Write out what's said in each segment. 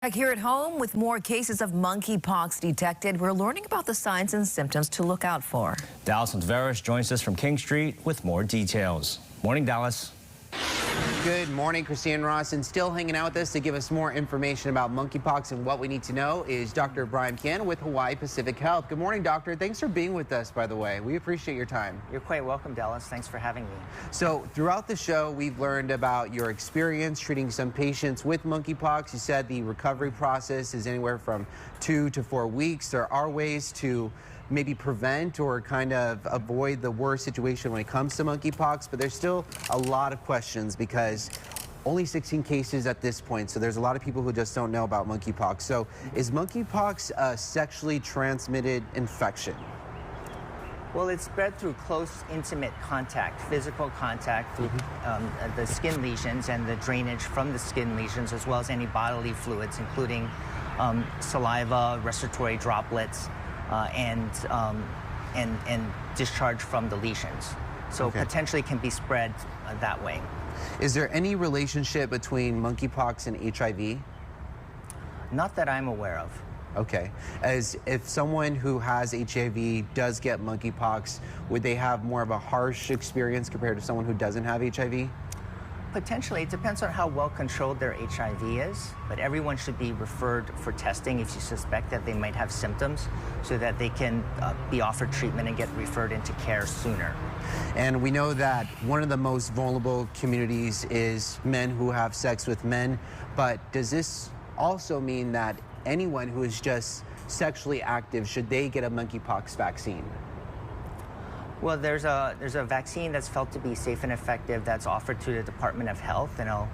Back here at home with more cases of monkeypox detected, we're learning about the signs and symptoms to look out for. Dallas Ontiveros joins us from King Street with more details. Morning, Dallas. Good morning, Christine Ross, and still hanging out with us to give us more information about monkeypox and what we need to know is Dr. Brian Kien with Hawaii Pacific Health. Good morning, doctor. Thanks for being with us, by the way. We appreciate your time. You're quite welcome, Dallas. Thanks for having me. So throughout the show, we've learned about your experience treating some patients with monkeypox. You said the recovery process is anywhere from 2 to 4 weeks. There are ways to maybe prevent or kind of avoid the worst situation when it comes to monkeypox, but there's still a lot of questions because only 16 cases at this point, so there's a lot of people who just don't know about monkeypox. So is monkeypox a sexually transmitted infection? Well, it's spread through close, intimate contact, physical contact through the skin lesions and the drainage from the skin lesions, as well as any bodily fluids, including saliva, respiratory droplets, and discharge from the lesions. So potentially can be spread that way. Is there any relationship between monkeypox and HIV? Not that I'm aware of. Okay. As if someone who has HIV does get monkeypox, would they have more of a harsh experience compared to someone who doesn't have HIV? Potentially. It depends on how well controlled their HIV is, but everyone should be referred for testing if you suspect that they might have symptoms so that they can be offered treatment and get referred into care sooner. And we know that one of the most vulnerable communities is men who have sex with men, but does this also mean that anyone who is just sexually active, should they get a monkeypox vaccine? Well, there's a vaccine that's felt to be safe and effective that's offered to the Department of Health, and I'll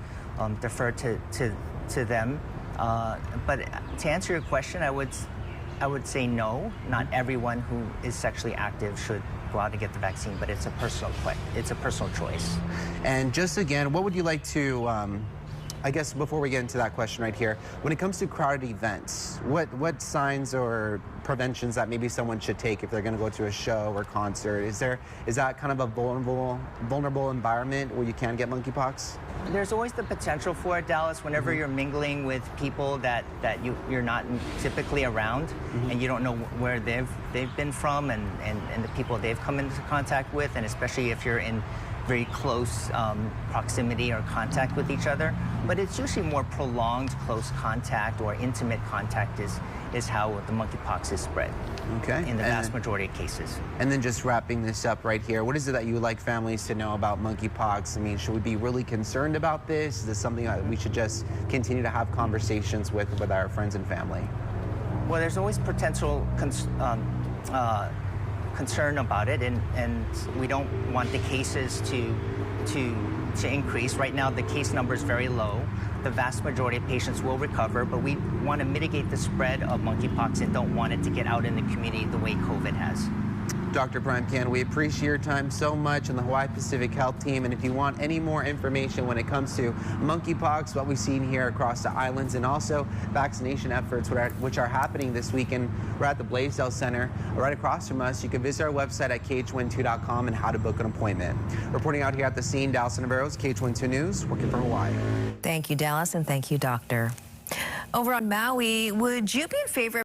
defer to them. But to answer your question, I would say no. Not everyone who is sexually active should go out and get the vaccine, but it's a personal choice. And just again, what would you like to? I guess before we get into that question right here, when it comes to crowded events, what signs or preventions that maybe someone should take if they're going to go to a show or concert? Is that kind of a vulnerable environment where you can get monkeypox? There's always the potential for it, Dallas, whenever you're mingling with people that you're not typically around, and you don't know where they've been from and the people they've come into contact with, and especially if you're in very close proximity or contact with each other. But it's usually more prolonged close contact or intimate contact is how the monkeypox is spread. Okay. In the vast majority of cases. And then just wrapping this up right here, what is it that you would like families to know about monkeypox? I mean, should we be really concerned about this? Is this something that we should just continue to have conversations with our friends and family? Well, there's always potential concern about it, and we don't want the cases to increase. Right now, the case number is very low. The vast majority of patients will recover, but we want to mitigate the spread of monkeypox and don't want it to get out in the community the way COVID has. Dr. Brian Kien, we appreciate your time so much and the Hawaii Pacific Health team. And if you want any more information when it comes to monkeypox, what we've seen here across the islands, and also vaccination efforts which are happening this weekend, we're at the Blaisdell Center right across from us. You can visit our website at KH12.com and how to book an appointment. Reporting out here at the scene, Dallas Ontiveros, KH12 News, working for Hawaii. Thank you, Dallas, and thank you, Doctor. Over on Maui, would you be in favor of